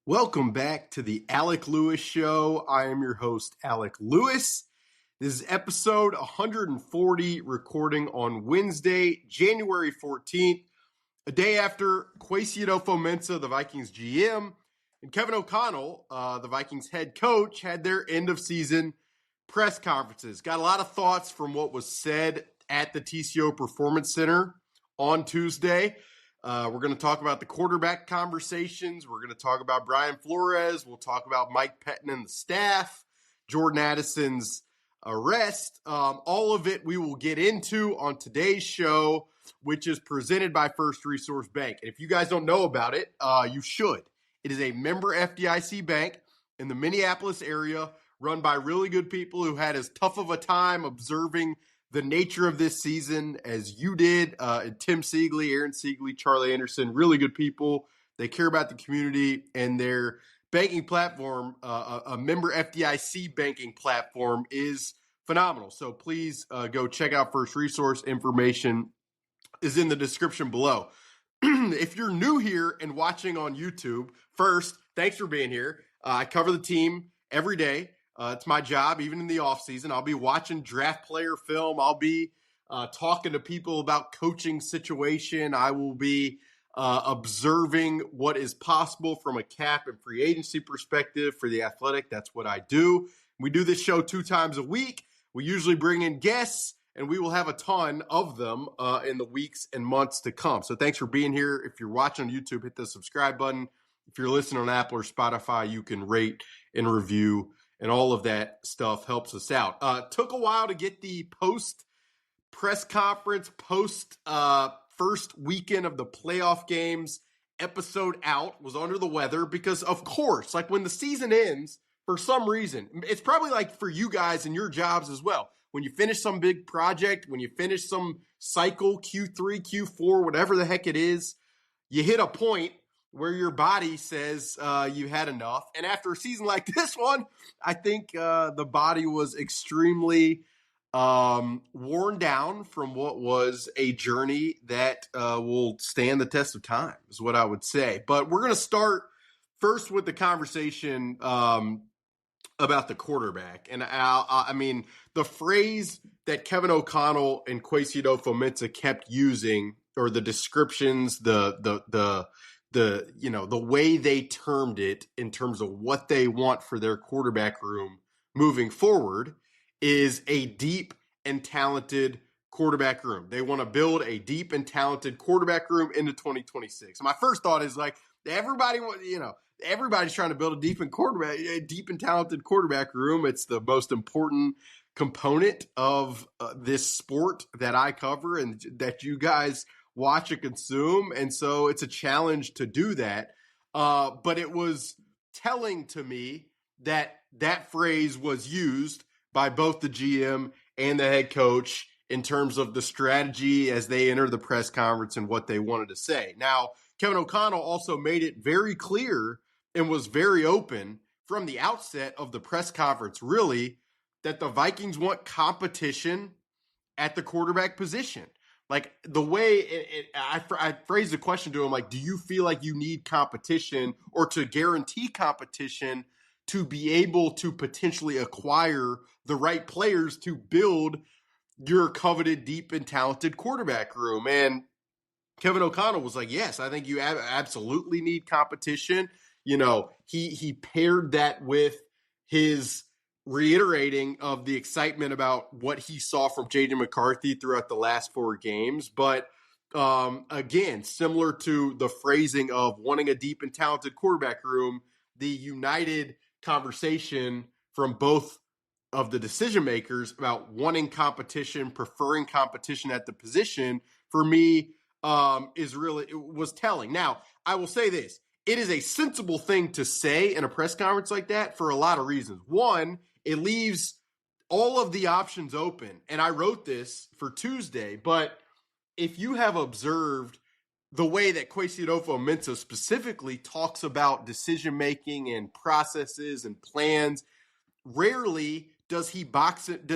Welcome back to the Alec Lewis Show. I am your host, Alec Lewis. This is episode 140, recording on Wednesday, January 14th, a day after Kwesi Adofo-Mensah, the Vikings GM, and Kevin O'Connell, the Vikings head coach, had their end-of-season press conferences. Got a lot of thoughts from what was said at the TCO Performance Center on Tuesday. We're going to talk about the quarterback conversations. We're going to talk about Brian Flores. We'll talk about Mike Pettin and the staff, Jordan Addison's arrest. All of it we will get into on today's show, which is presented by First Resource Bank. And if you guys don't know about it, you should. It is a member FDIC bank in the Minneapolis area, run by really good people who had as tough of a time observing the nature of this season as you did. Tim Siegley, Aaron Siegley, Charlie Anderson, really good people. They care about the community, and their banking platform, a member FDIC banking platform, is phenomenal. So please go check out First Resource. Information is in the description below. If you're new here and watching on YouTube, first, thanks for being here. I cover the team every day. It's my job, even in the offseason. I'll be watching draft player film. I'll be talking to people about coaching situation. I will be observing what is possible from a cap and free agency perspective for The Athletic. That's what I do. We do this show 2 times a week. We usually bring in guests, and we will have a ton of them in the weeks and months to come. So thanks for being here. If you're watching on YouTube, hit the subscribe button. If you're listening on Apple or Spotify, you can rate and review, and all of that stuff helps us out. Took a while to get the post-press conference, first weekend of the playoff games episode out. Was under the weather because, of course, like when the season ends, for some reason, it's probably like for you guys and your jobs as well. When you finish some big project, when you finish some cycle, Q3, Q4, whatever the heck it is, you hit a point where your body says you had enough. And after a season like this one, I think the body was extremely worn down from what was a journey that will stand the test of time, is what I would say. But we're going to start first with the conversation about the quarterback. And I mean, the phrase that Kevin O'Connell and Kwesi Adofo-Mensah kept using, or the descriptions, the way they termed it in terms of what they want for their quarterback room moving forward, is a deep and talented quarterback room. They want to build a deep and talented quarterback room into 2026. My first thought is like, everybody's trying to build a deep and talented quarterback room. It's the most important component of this sport that I cover and that you guys watch and consume. And so it's a challenge to do that. But it was telling to me that that phrase was used by both the GM and the head coach in terms of the strategy as they enter the press conference and what they wanted to say. Now, Kevin O'Connell also made it very clear and was very open from the outset of the press conference, really, that the Vikings want competition at the quarterback position. Like the way I phrased the question to him, like, do you feel like you need competition or to guarantee competition to be able to potentially acquire the right players to build your coveted deep and talented quarterback room? And Kevin O'Connell was like, yes, I think you absolutely need competition. You know, he paired that with his reiterating of the excitement about what he saw from J.J. McCarthy throughout the last 4 games. But again, similar to the phrasing of wanting a deep and talented quarterback room, the united conversation from both of the decision makers about wanting competition, preferring competition at the position, for me, was telling. Now, I will say this. It is a sensible thing to say in a press conference like that for a lot of reasons. One, it leaves all of the options open. And I wrote this for Tuesday, but if you have observed the way that Kwesi Adofo-Mensah specifically talks about decision-making and processes and plans, rarely does he box it,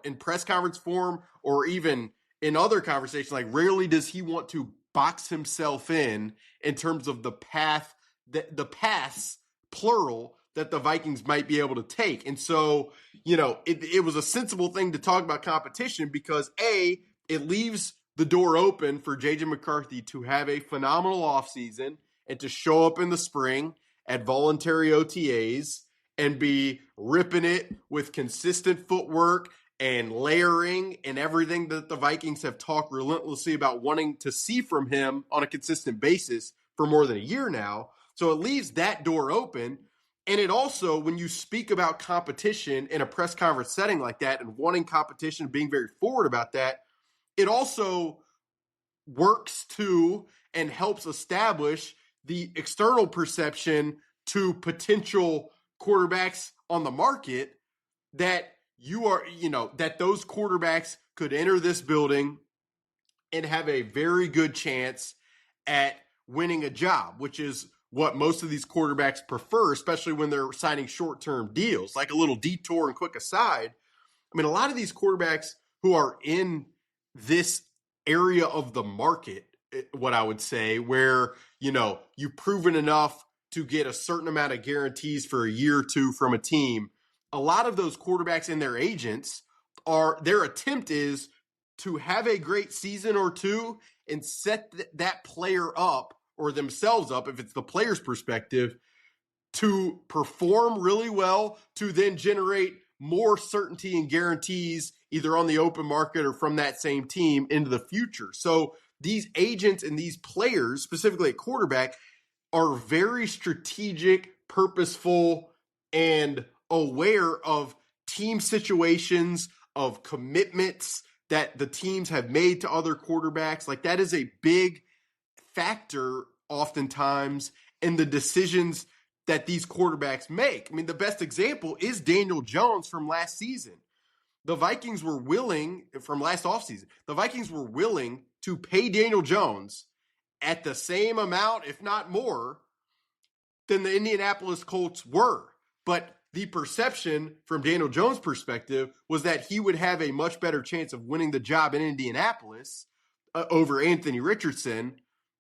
in press conference form or even in other conversations, like rarely does he want to box himself in terms of the path the paths, plural, that the Vikings might be able to take. And so, it was a sensible thing to talk about competition because A, it leaves the door open for J.J. McCarthy to have a phenomenal offseason and to show up in the spring at voluntary OTAs and be ripping it with consistent footwork and layering and everything that the Vikings have talked relentlessly about wanting to see from him on a consistent basis for more than a year now. So it leaves that door open. And it also, when you speak about competition in a press conference setting like that and wanting competition, being very forward about that, it also works to and helps establish the external perception to potential quarterbacks on the market that that those quarterbacks could enter this building and have a very good chance at winning a job, which is what most of these quarterbacks prefer, especially when they're signing short-term deals. Like a little detour and quick aside, I mean, a lot of these quarterbacks who are in this area of the market, what I would say, where, you've proven enough to get a certain amount of guarantees for a year or two from a team. A lot of those quarterbacks and their agents their attempt is to have a great season or two and set that player up or themselves up, if it's the player's perspective, to perform really well, to then generate more certainty and guarantees either on the open market or from that same team into the future. So these agents and these players, specifically at quarterback, are very strategic, purposeful, and aware of team situations, of commitments that the teams have made to other quarterbacks. Like that is a big factor oftentimes in the decisions that these quarterbacks make. I mean, the best example is Daniel Jones from last season. The Vikings were willing, from last offseason, the Vikings were willing to pay Daniel Jones at the same amount, if not more, than the Indianapolis Colts were. But the perception from Daniel Jones' perspective was that he would have a much better chance of winning the job in Indianapolis over Anthony Richardson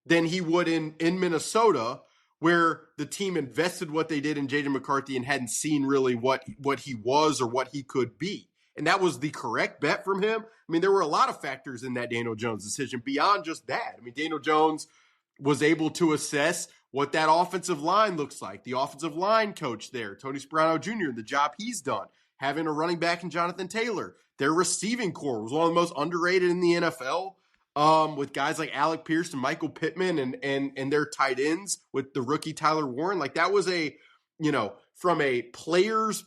than he would in Minnesota, where the team invested what they did in J.J. McCarthy and hadn't seen really what he was or what he could be. And that was the correct bet from him. I mean, there were a lot of factors in that Daniel Jones decision beyond just that. I mean, Daniel Jones was able to assess what that offensive line looks like. The offensive line coach there, Tony Sparano Jr., the job he's done, having a running back in Jonathan Taylor. Their receiving core was one of the most underrated in the NFL, with guys like Alec Pierce and Michael Pittman and their tight ends with the rookie Tyler Warren. Like that was from a player's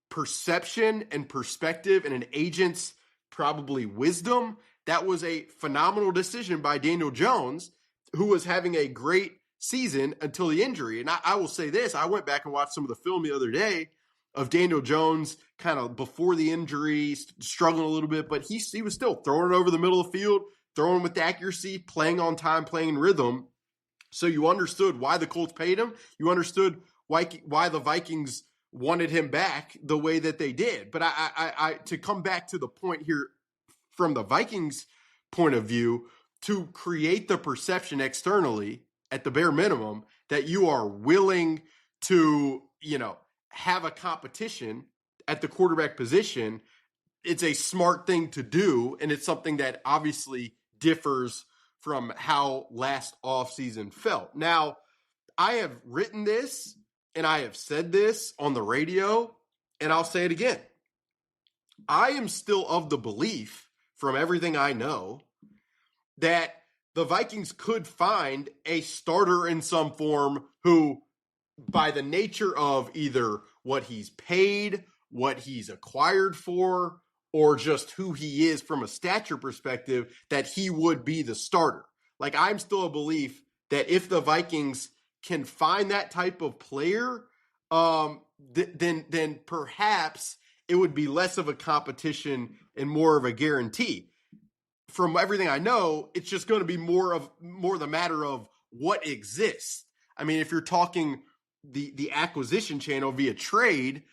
perception and perspective and an agent's probably wisdom, that was a phenomenal decision by Daniel Jones, who was having a great season until the injury. And I will say this, I went back and watched some of the film the other day of Daniel Jones kind of before the injury, struggling a little bit, but he was still throwing it over the middle of the field, throwing with accuracy, playing on time, playing in rhythm. So you understood why the Colts paid him. You understood why the Vikings wanted him back the way that they did. But I to come back to the point here from the Vikings point of view, to create the perception externally at the bare minimum that you are willing to, have a competition at the quarterback position, it's a smart thing to do. And it's something that obviously differs from how last offseason felt. Now, I have written this and I have said this on the radio, and I'll say it again. I am still of the belief, from everything I know, that the Vikings could find a starter in some form who, by the nature of either what he's paid, what he's acquired for, or just who he is from a stature perspective, that he would be the starter. Like, I'm still a belief that if the Vikings can find that type of player, then perhaps it would be less of a competition and more of a guarantee. From everything I know, it's just going to be more the matter of what exists. I mean, if you're talking the acquisition channel via trade,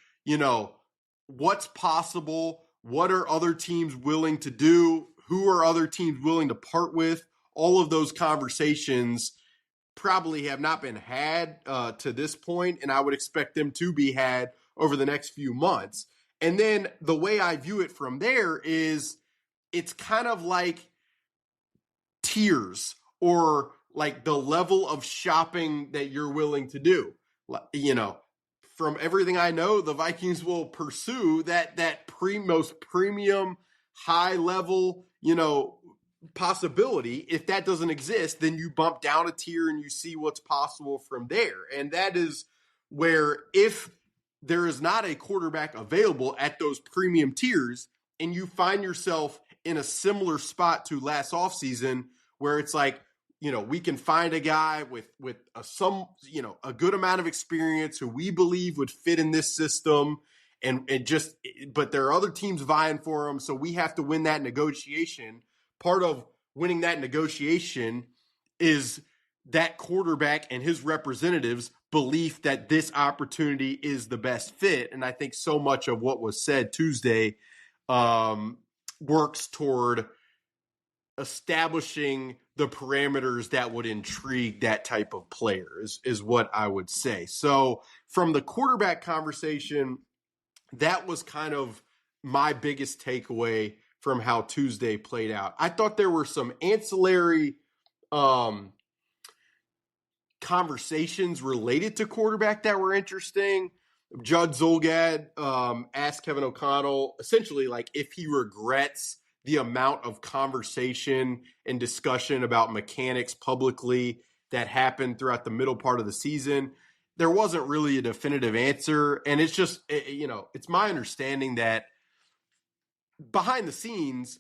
what's possible? What are other teams willing to do? Who are other teams willing to part with? All of those conversations probably have not been had to this point, and I would expect them to be had over the next few months. And then the way I view it from there is it's kind of like tiers, or like the level of shopping that you're willing to do. You know, from everything I know, the Vikings will pursue that most premium, high level, possibility. If that doesn't exist, then you bump down a tier and you see what's possible from there. And that is where, if there is not a quarterback available at those premium tiers, and you find yourself in a similar spot to last offseason, where it's like, we can find a guy with a good amount of experience who we believe would fit in this system, but there are other teams vying for him, so we have to win that negotiation. Part of winning that negotiation is that quarterback and his representatives' belief that this opportunity is the best fit. And I think so much of what was said Tuesday works toward establishing the parameters that would intrigue that type of player, is what I would say. So from the quarterback conversation, that was kind of my biggest takeaway from how Tuesday played out. I thought there were some ancillary conversations related to quarterback that were interesting. Judd Zulgad asked Kevin O'Connell essentially like if he regrets the amount of conversation and discussion about mechanics publicly that happened throughout the middle part of the season. There wasn't really a definitive answer. And it's just, it's my understanding that behind the scenes,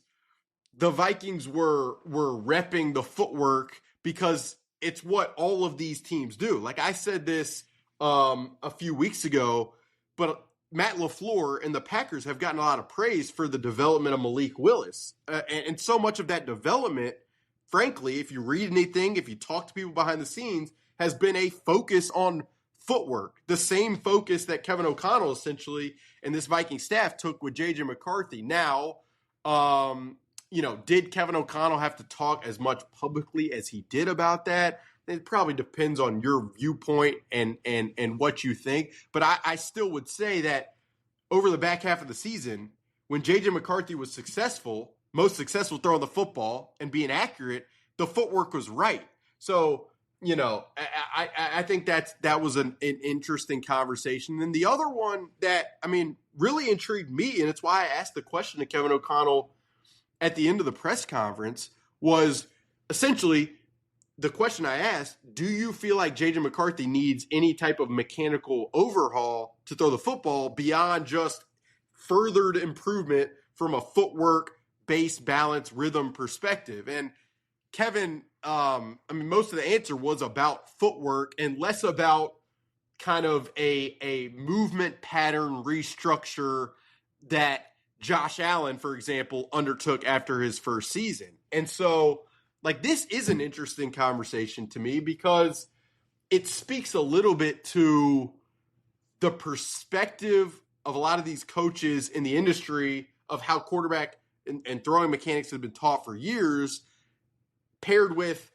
the Vikings were repping the footwork because it's what all of these teams do. Like I said this a few weeks ago, but Matt LaFleur and the Packers have gotten a lot of praise for the development of Malik Willis. And so much of that development, frankly, if you read anything, if you talk to people behind the scenes, has been a focus on footwork. The same focus that Kevin O'Connell essentially and this Viking staff took with J.J. McCarthy. Now, did Kevin O'Connell have to talk as much publicly as he did about that? It probably depends on your viewpoint and what you think. But I still would say that over the back half of the season, when J.J. McCarthy was most successful throwing the football and being accurate, the footwork was right. So, I think that was an interesting conversation. And the other one that, really intrigued me, and it's why I asked the question to Kevin O'Connell at the end of the press conference, was essentially the question I asked: do you feel like J.J. McCarthy needs any type of mechanical overhaul to throw the football beyond just furthered improvement from a footwork, base, balance, rhythm perspective? And Kevin, most of the answer was about footwork and less about kind of a movement pattern restructure that Josh Allen, for example, undertook after his first season. And so, this is an interesting conversation to me because it speaks a little bit to the perspective of a lot of these coaches in the industry of how quarterback and throwing mechanics have been taught for years, paired with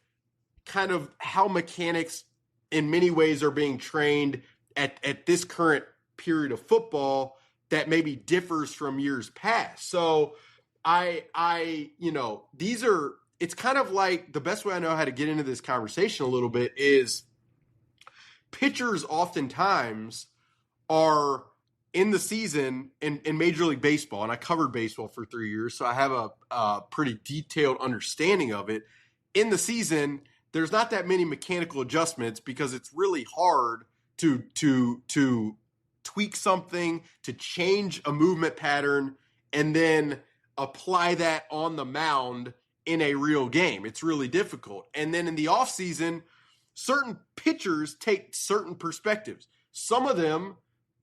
kind of how mechanics in many ways are being trained at this current period of football that maybe differs from years past. So it's kind of like, the best way I know how to get into this conversation a little bit is pitchers oftentimes are in the season in Major League Baseball, and I covered baseball for 3 years, so I have a pretty detailed understanding of it. In the season, there's not that many mechanical adjustments because it's really hard to tweak something, to change a movement pattern, and then apply that on the mound in a real game. It's really difficult. And then in the offseason, certain pitchers take certain perspectives. Some of them,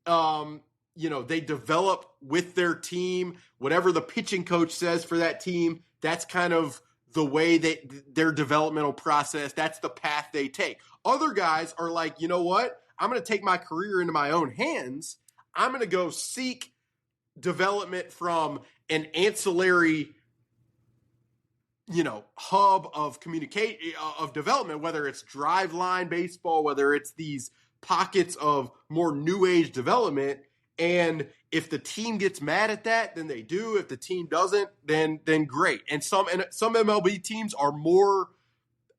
they develop with their team. Whatever the pitching coach says for that team, that's kind of the way that their developmental process, that's the path they take. Other guys are like, you know what? I'm going to take my career into my own hands. I'm going to go seek development from an ancillary, hub of communicate of development, whether it's drive line baseball, whether it's these pockets of more new age development. And if the team gets mad at that, then they do. If the team doesn't, then great. And some MLB teams are more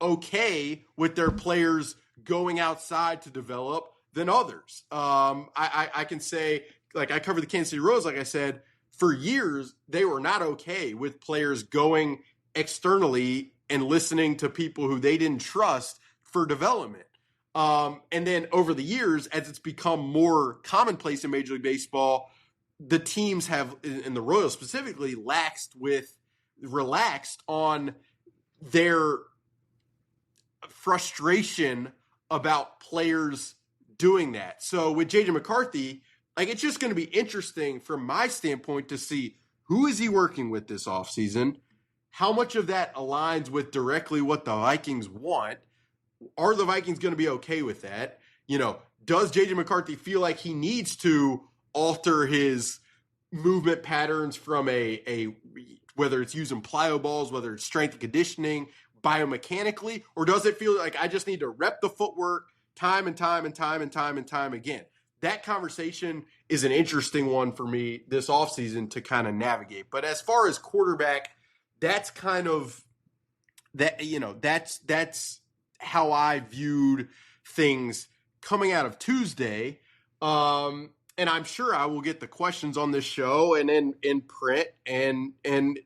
okay with their players going outside to develop than others. I can say, like, I covered the Kansas City Royals, like I said, for years, they were not okay with players going externally and listening to people who they didn't trust for development. And then over the years, as it's become more commonplace in Major League Baseball, the teams have, and the Royals specifically, relaxed on their frustration about players doing that. So with JJ McCarthy, like, it's just going to be interesting from my standpoint to see who is he working with this offseason, how much of that aligns with directly what the Vikings want. Are the Vikings going to be okay with that? Does JJ McCarthy feel like he needs to alter his movement patterns from a whether it's using plyo balls, whether it's strength and conditioning, biomechanically, or does it feel like I just need to rep the footwork time and time again? That conversation is an interesting one for me this offseason to kind of navigate. But as far as quarterback, that's kind of that, that's how I viewed things coming out of Tuesday. And I'm sure I will get the questions on this show and in print, and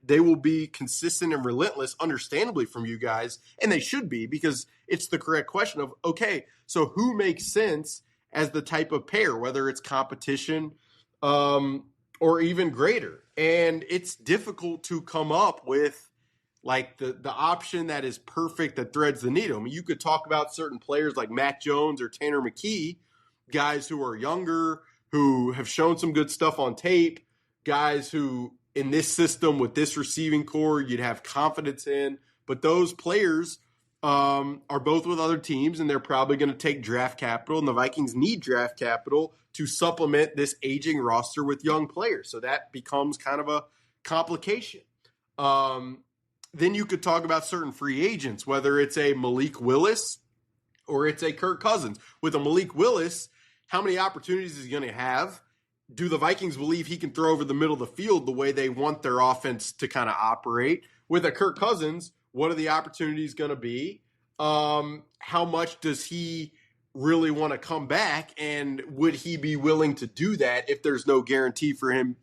they will be consistent and relentless, understandably, from you guys. And they should be, because it's the correct question of, okay, so who makes sense as the type of pair, whether it's competition or even greater. And it's difficult to come up with like the option that is perfect, that threads the needle. I mean, you could talk about certain players like Mac Jones or Tanner McKee, guys who are younger, who have shown some good stuff on tape, guys who in this system with this receiving core you'd have confidence in. But those players are both with other teams, and they're probably going to take draft capital, and the Vikings need draft capital to supplement this aging roster with young players. So that becomes kind of a complication. Then you could talk about certain free agents, whether it's a Malik Willis or it's a Kirk Cousins. With a Malik Willis, how many opportunities is he going to have? Do the Vikings believe he can throw over the middle of the field the way they want their offense to kind of operate? With a Kirk Cousins, what are the opportunities going to be? How much does he really want to come back? And would he be willing to do that if there's no guarantee for him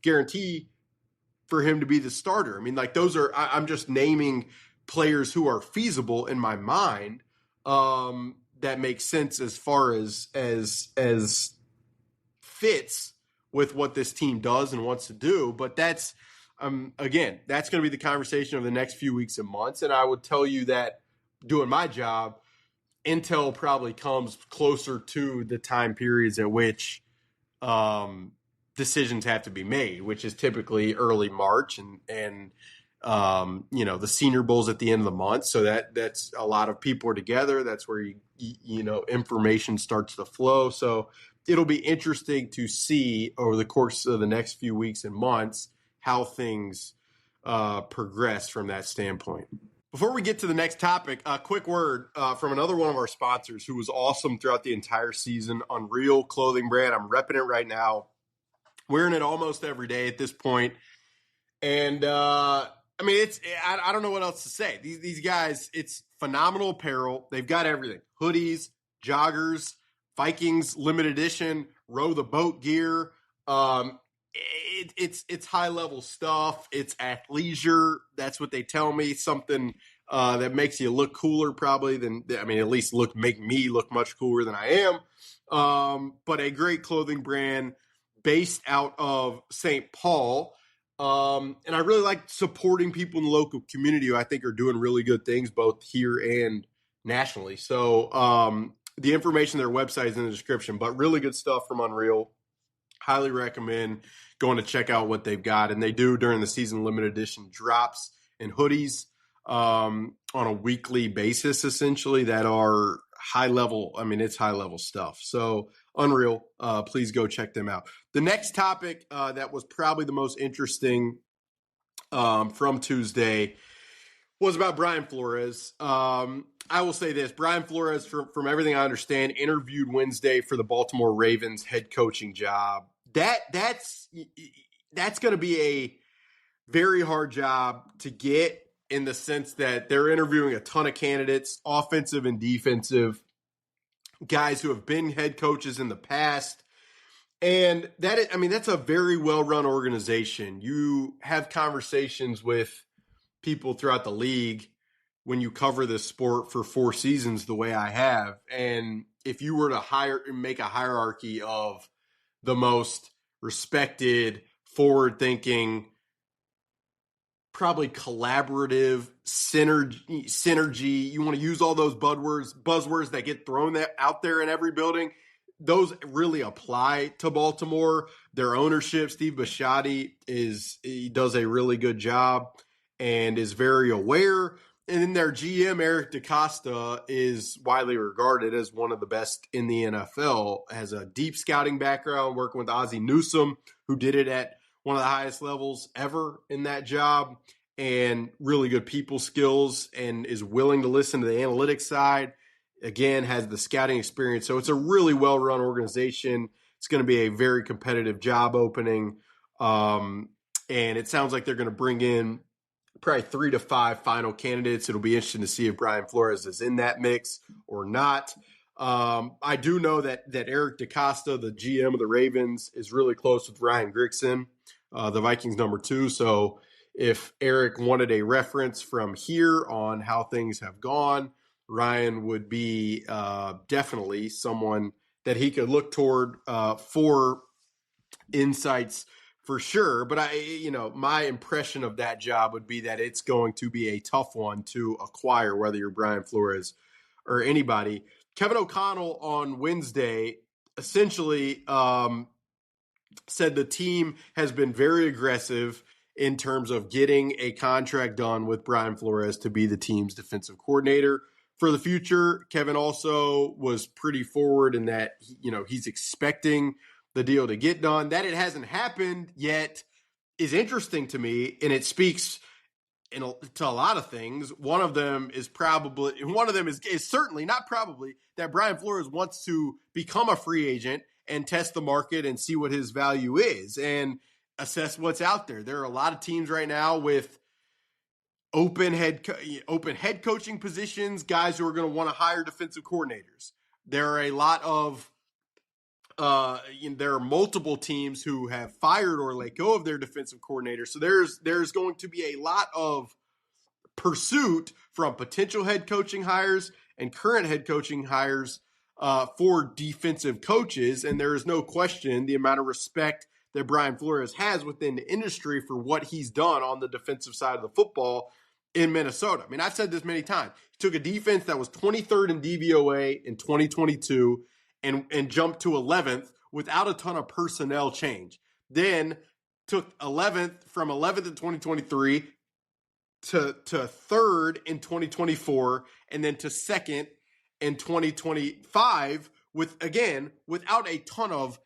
to be the starter? I mean, like, those are, I'm just naming players who are feasible in my mind, that makes sense as far as fits with what this team does and wants to do. But that's, again, that's going to be the conversation of the next few weeks and months. And I would tell you that doing my job, intel probably comes closer to the time periods at which decisions have to be made, which is typically early March and the Senior Bowl's at the end of the month. So that's a lot of people are together. That's where information starts to flow. So it'll be interesting to see over the course of the next few weeks and months how things progress from that standpoint. Before we get to the next topic, a quick word from another one of our sponsors who was awesome throughout the entire season, Unreal Clothing Brand. I'm repping it right now, wearing it almost every day at this point. And I mean, I don't know what else to say. These guys, it's phenomenal apparel. They've got everything: hoodies, joggers, Vikings limited edition, row the boat gear. It's high level stuff. It's athleisure. That's what they tell me. Something that makes you look cooler, probably at least make me look much cooler than I am. But a great clothing brand based out of St. Paul. And I really like supporting people in the local community who I think are doing really good things, both here and nationally. So the information, their website is in the description, but really good stuff from Unreal. Highly recommend going to check out what they've got. And they do, during the season, limited edition drops and hoodies on a weekly basis, essentially, that are high level. I mean, it's high level stuff. So Unreal, please go check them out. The next topic that was probably the most interesting from Tuesday Was about Brian Flores. I will say this: Brian Flores, from everything I understand, interviewed Wednesday for the Baltimore Ravens head coaching job. That's going to be a very hard job to get, in the sense that they're interviewing a ton of candidates, offensive and defensive, guys who have been head coaches in the past. And that's a very well-run organization. You have conversations with people throughout the league when you cover this sport for 4 seasons the way I have. And if you were to make a hierarchy of the most respected, forward-thinking, probably collaborative, synergy, you want to use all those buzzwords that get thrown out there in every building, those really apply to Baltimore. Their ownership, Steve Bisciotti, he does a really good job and is very aware. And then their GM, Eric DeCosta, is widely regarded as one of the best in the NFL, has a deep scouting background, working with Ozzie Newsome, who did it at one of the highest levels ever in that job, and really good people skills, and is willing to listen to the analytics side. Again, has the scouting experience. So it's a really well-run organization. It's going to be a very competitive job opening. And it sounds like they're going to bring in probably 3 to 5 final candidates. It'll be interesting to see if Brian Flores is in that mix or not. I do know that Eric DeCosta, the GM of the Ravens, is really close with Ryan Grigson, the Vikings number 2. So if Eric wanted a reference from here on how things have gone, Ryan would be definitely someone that he could look toward for insights for sure. But my impression of that job would be that it's going to be a tough one to acquire, whether you're Brian Flores or anybody. Kevin O'Connell on Wednesday essentially said the team has been very aggressive in terms of getting a contract done with Brian Flores to be the team's defensive coordinator for the future. Kevin also was pretty forward in that, he's expecting the deal to get done. That it hasn't happened yet is interesting to me, and it speaks to a lot of things. One of them is certainly not probably that Brian Flores wants to become a free agent and test the market and see what his value is and assess what's out there. There are a lot of teams right now with open head coaching positions, guys who are going to want to hire defensive coordinators. There are a lot of there are multiple teams who have fired or let go of their defensive coordinator. So there's going to be a lot of pursuit from potential head coaching hires and current head coaching hires for defensive coaches. And there is no question the amount of respect that Brian Flores has within the industry for what he's done on the defensive side of the football in Minnesota. I mean, I've said this many times. He took a defense that was 23rd in DVOA in 2022 and jumped to 11th without a ton of personnel change. Then took 11th from 11th in 2023 to 3rd in 2024, and then to 2nd in 2025 without a ton of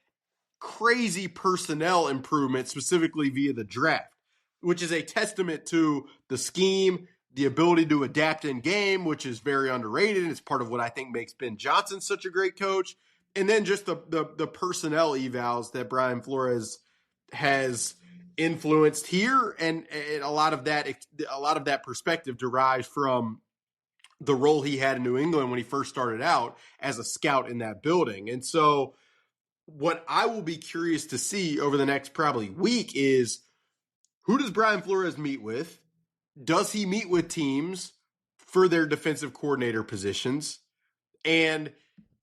crazy personnel improvement, specifically via the draft, which is a testament to the scheme, the ability to adapt in game, which is very underrated. It's part of what I think makes Ben Johnson such a great coach. And then just the personnel evals that Brian Flores has influenced here, and a lot of that perspective derives from the role he had in New England when he first started out as a scout in that building. And so what I will be curious to see over the next probably week is, who does Brian Flores meet with? Does he meet with teams for their defensive coordinator positions? And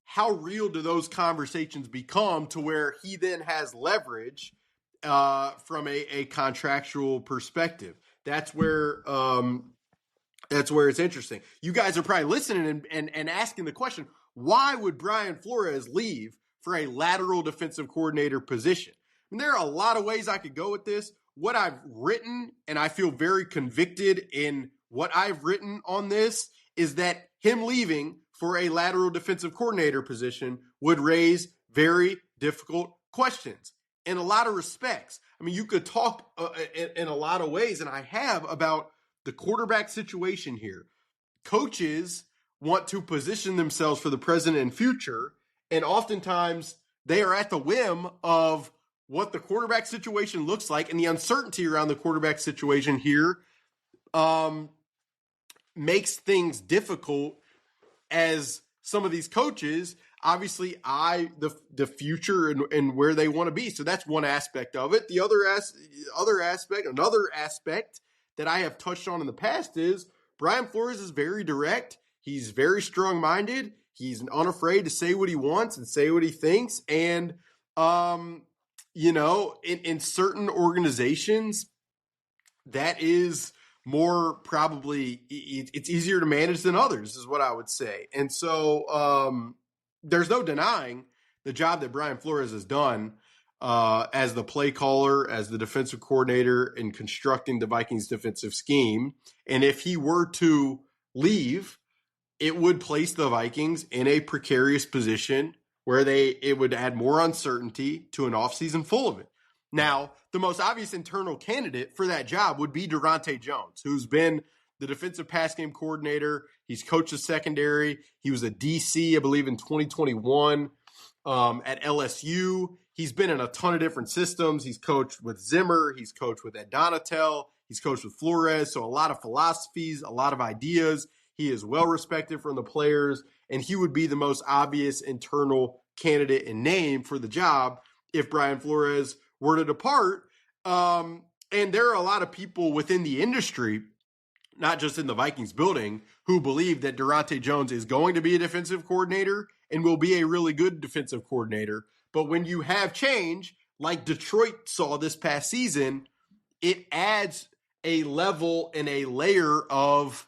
how real do those conversations become to where he then has leverage from a contractual perspective? That's where it's interesting. You guys are probably listening and asking the question, why would Brian Flores leave for a lateral defensive coordinator position? And there are a lot of ways I could go with this. What I've written, and I feel very convicted in what I've written on this, is that him leaving for a lateral defensive coordinator position would raise very difficult questions in a lot of respects. I mean, you could talk in a lot of ways, and I have, about the quarterback situation here. Coaches want to position themselves for the present and future, and oftentimes they are at the whim of what the quarterback situation looks like, and the uncertainty around the quarterback situation here makes things difficult as some of these coaches obviously eye the future and where they want to be. So that's one aspect of it. The another aspect that I have touched on in the past is Brian Flores is very direct. He's very strong-minded. He's unafraid to say what he wants and say what he thinks. And, in certain organizations, that is more probably it's easier to manage than others is what I would say. And so there's no denying the job that Brian Flores has done as the play caller, as the defensive coordinator in constructing the Vikings defensive scheme. And if he were to leave, it would place the Vikings in a precarious position where it would add more uncertainty to an offseason full of it. Now, the most obvious internal candidate for that job would be Durante Jones, who's been the defensive pass game coordinator. He's coached the secondary. He was a DC, I believe, in 2021 at LSU. He's been in a ton of different systems. He's coached with Zimmer. He's coached with Ed Donatel. He's coached with Flores. So a lot of philosophies, a lot of ideas. He is well respected from the players, and he would be the most obvious internal candidate and name for the job if Brian Flores were to depart. And there are a lot of people within the industry, not just in the Vikings building, who believe that Durante Jones is going to be a defensive coordinator and will be a really good defensive coordinator. But when you have change, like Detroit saw this past season, it adds a level and a layer of,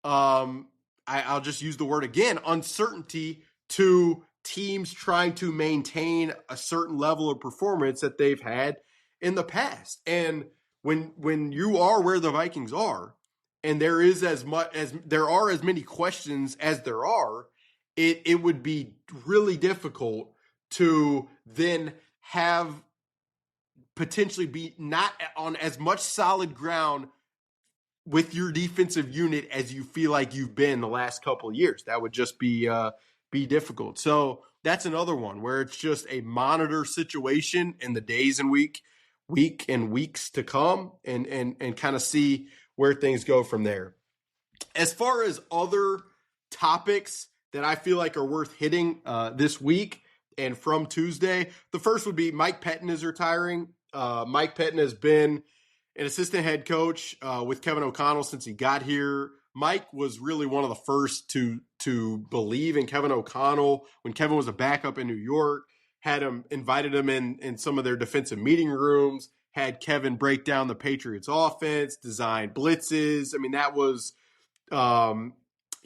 I'll just use the word again, uncertainty to teams trying to maintain a certain level of performance that they've had in the past. And when you are where the Vikings are, and there is as many questions as there are, it would be really difficult to then have potentially be not on as much solid ground with your defensive unit as you feel like you've been the last couple of years. That would just be difficult. So that's another one where it's just a monitor situation in the days and week and weeks to come, and kind of see where things go from there. As far as other topics that I feel like are worth hitting this week and from Tuesday, the first would be Mike Pettine is retiring. Mike Pettine has been an assistant head coach with Kevin O'Connell since he got here. Mike was really one of the first to believe in Kevin O'Connell when Kevin was a backup in New York, invited him in some of their defensive meeting rooms, had Kevin break down the Patriots offense, design blitzes. I mean, that was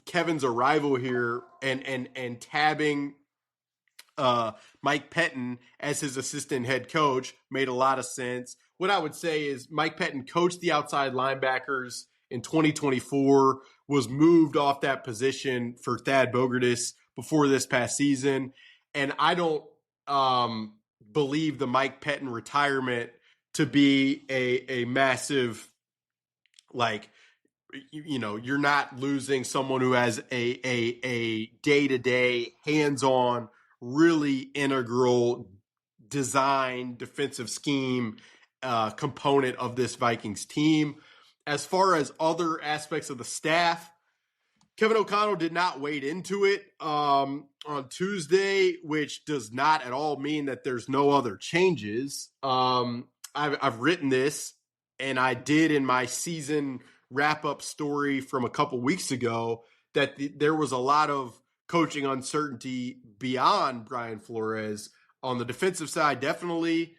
Kevin's arrival here and tabbing Mike Pettine as his assistant head coach made a lot of sense. What I would say is Mike Pettine coached the outside linebackers in 2024, was moved off that position for Thad Bogertis before this past season. And I don't believe the Mike Pettine retirement to be a massive, you're not losing someone who has a day-to-day, hands-on, really integral design, defensive scheme component of this Vikings team. As far as other aspects of the staff, Kevin O'Connell did not wade into it on Tuesday, which does not at all mean that there's no other changes. I've written this, and I did in my season wrap-up story from a couple weeks ago, that there was a lot of coaching uncertainty beyond Brian Flores on the defensive side, definitely.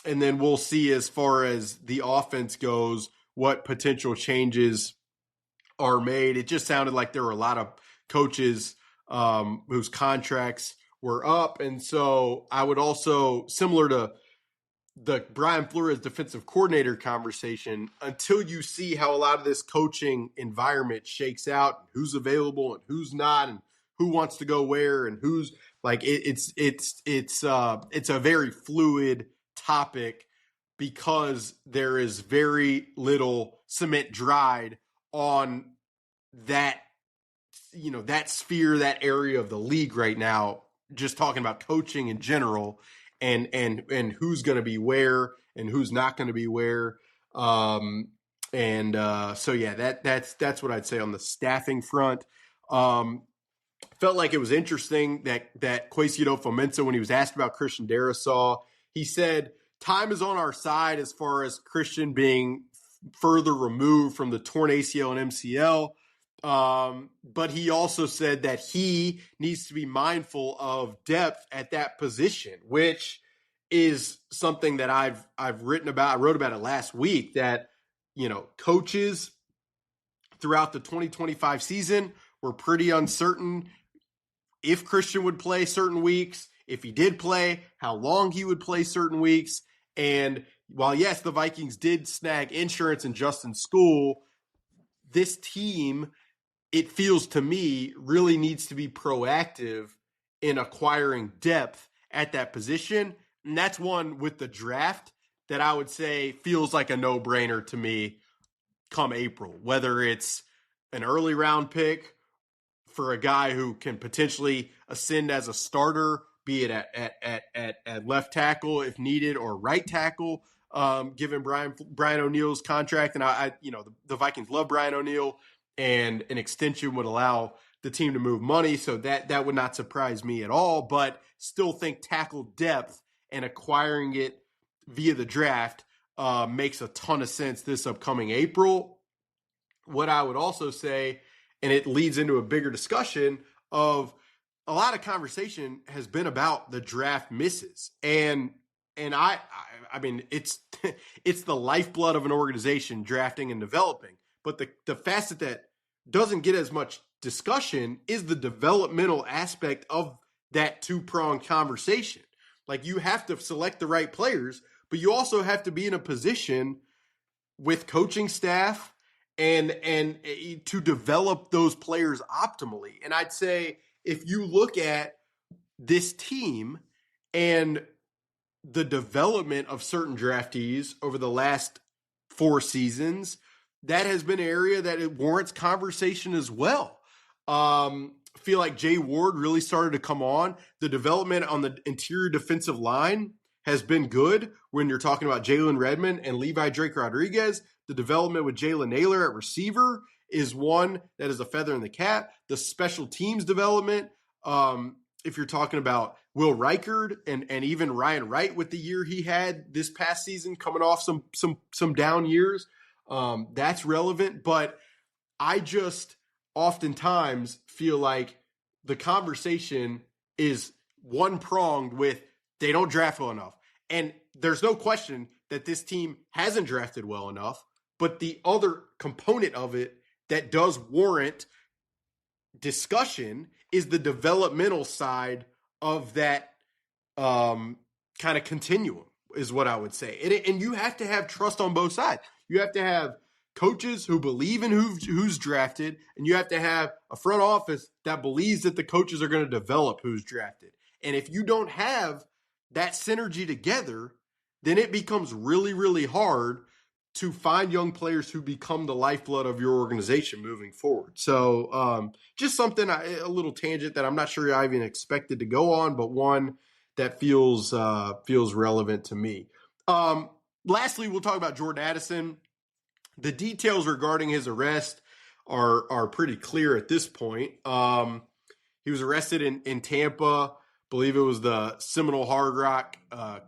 And then we'll see as far as the offense goes, what potential changes are made. It just sounded like there were a lot of coaches whose contracts were up. And so I would also, similar to the Brian Flores defensive coordinator conversation, until you see how a lot of this coaching environment shakes out, who's available and who's not, and who wants to go where, and who's like, it's a very fluid topic because there is very little cement dried on that, that sphere, that area of the league right now, just talking about coaching in general and who's going to be where and who's not going to be where. So yeah, that's what I'd say on the staffing front. Felt like it was interesting that Kwesi Adofo-Mensah, when he was asked about Christian Darrisaw, he said time is on our side as far as Christian being further removed from the torn ACL and MCL. But he also said that he needs to be mindful of depth at that position, which is something that I've written about. I wrote about it last week, that coaches throughout the 2025 season were pretty uncertain if Christian would play certain weeks, if he did play, how long he would play certain weeks. And while, yes, the Vikings did snag insurance in Justin School, this team, it feels to me, really needs to be proactive in acquiring depth at that position. And that's one with the draft that I would say feels like a no-brainer to me come April, whether it's an early round pick for a guy who can potentially ascend as a starter, be it at left tackle if needed, or right tackle, given Brian O'Neill's contract. And the Vikings love Brian O'Neill, and an extension would allow the team to move money, so that would not surprise me at all. But still think tackle depth and acquiring it via the draft makes a ton of sense this upcoming April. What I would also say, and it leads into a bigger discussion of, a lot of conversation has been about the draft misses. And I mean, it's the lifeblood of an organization, drafting and developing. But the facet that doesn't get as much discussion is the developmental aspect of that two-pronged conversation. Like, you have to select the right players, but you also have to be in a position with coaching staff and to develop those players optimally. And I'd say, if you look at this team and the development of certain draftees over the last 4 seasons, that has been an area that it warrants conversation as well. I feel like Jay Ward really started to come on. The development on the interior defensive line has been good when you're talking about Jalen Redmond and Levi Drake Rodriguez. The development with Jalen Naylor at receiver is one that is a feather in the cap. The special teams development, if you're talking about Will Reichard and even Ryan Wright with the year he had this past season, coming off some down years, that's relevant. But I just oftentimes feel like the conversation is one-pronged with, they don't draft well enough. And there's no question that this team hasn't drafted well enough, but the other component of it that does warrant discussion is the developmental side of that kind of continuum, is what I would say. And you have to have trust on both sides. You have to have coaches who believe in who's drafted, and you have to have a front office that believes that the coaches are going to develop who's drafted. And if you don't have that synergy together, then it becomes really, really hard to find young players who become the lifeblood of your organization moving forward. So just something, a little tangent that I'm not sure I even expected to go on, but one that feels relevant to me. Lastly, we'll talk about Jordan Addison. The details regarding his arrest are pretty clear at this point. He was arrested in Tampa. I believe it was the Seminole Hard Rock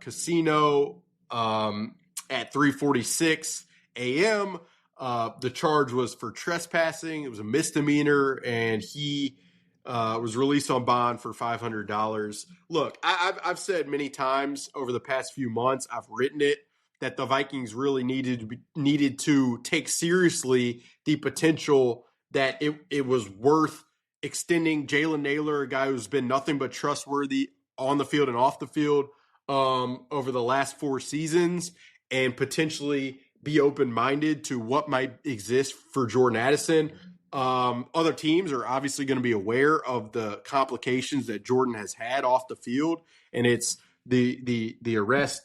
Casino at 3:46 a.m. The charge was for trespassing. It was a misdemeanor, and he was released on bond for $500. Look, I've said many times over the past few months, I've written it, that the Vikings really needed to take seriously the potential that it was worth extending Jalen Naylor, a guy who's been nothing but trustworthy on the field and off the field over the last 4 seasons, and potentially be open-minded to what might exist for Jordan Addison. Other teams are obviously going to be aware of the complications that Jordan has had off the field, and it's the arrest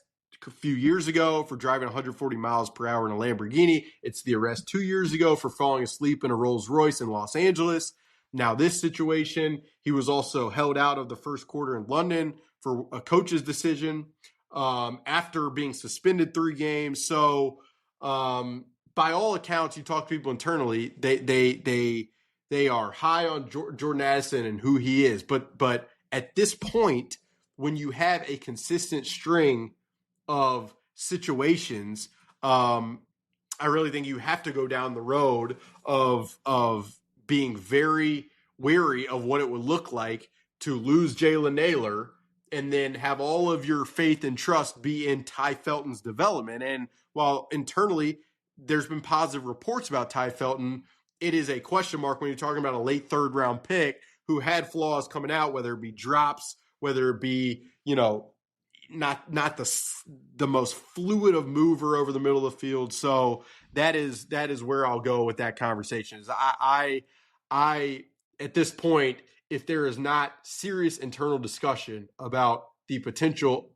a few years ago for driving 140 miles per hour in a Lamborghini. It's the arrest 2 years ago for falling asleep in a Rolls Royce in Los Angeles. Now this situation, he was also held out of the first quarter in London for a coach's decision after being suspended 3 games. So by all accounts, you talk to people internally, they are high on Jordan Addison and who he is. But at this point, when you have a consistent string of situations, I really think you have to go down the road of being very wary of what it would look like to lose Jalen Naylor and then have all of your faith and trust be in Ty Felton's development. And while internally there's been positive reports about Ty Felton, it is a question mark when you're talking about a late 3rd round pick who had flaws coming out, whether it be drops, whether it be, not the most fluid of mover over the middle of the field. So that is where I'll go with that conversation. Is I at this point, if there is not serious internal discussion about the potential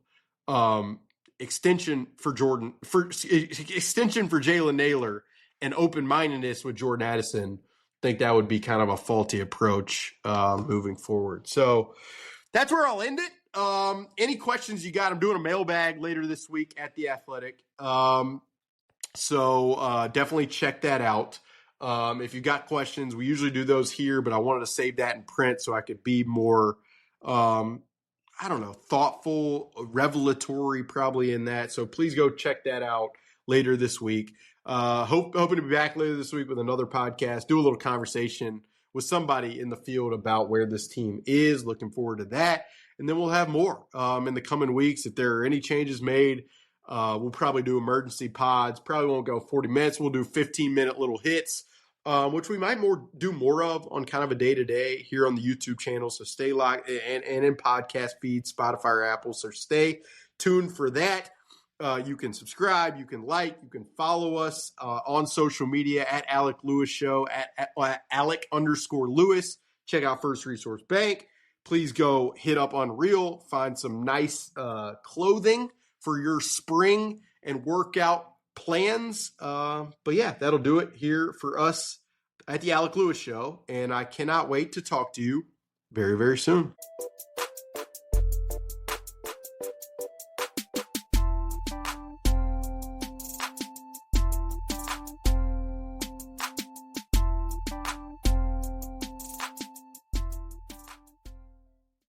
extension for Jalen Naylor and open-mindedness with Jordan Addison, I think that would be kind of a faulty approach moving forward. So that's where I'll end it. Any questions you got? I'm doing a mailbag later this week at The Athletic. So definitely check that out. If you got questions, we usually do those here, but I wanted to save that in print so I could be more, thoughtful, revelatory probably in that. So please go check that out later this week. Hoping to be back later this week with another podcast, do a little conversation with somebody in the field about where this team is. Looking forward to that. And then we'll have more in the coming weeks. If there are any changes made, we'll probably do emergency pods. Probably won't go 40 minutes. We'll do 15-minute little hits, which we might do more of on kind of a day-to-day here on the YouTube channel. So stay locked and in podcast feeds, Spotify or Apple. So stay tuned for that. You can subscribe, you can like, you can follow us on social media at Alec Lewis Show, at Alec_Lewis. Check out First Resource Bank. Please go hit up Unreal, find some nice clothing for your spring and workout plans. But yeah, that'll do it here for us at the Alec Lewis Show. And I cannot wait to talk to you very, very soon.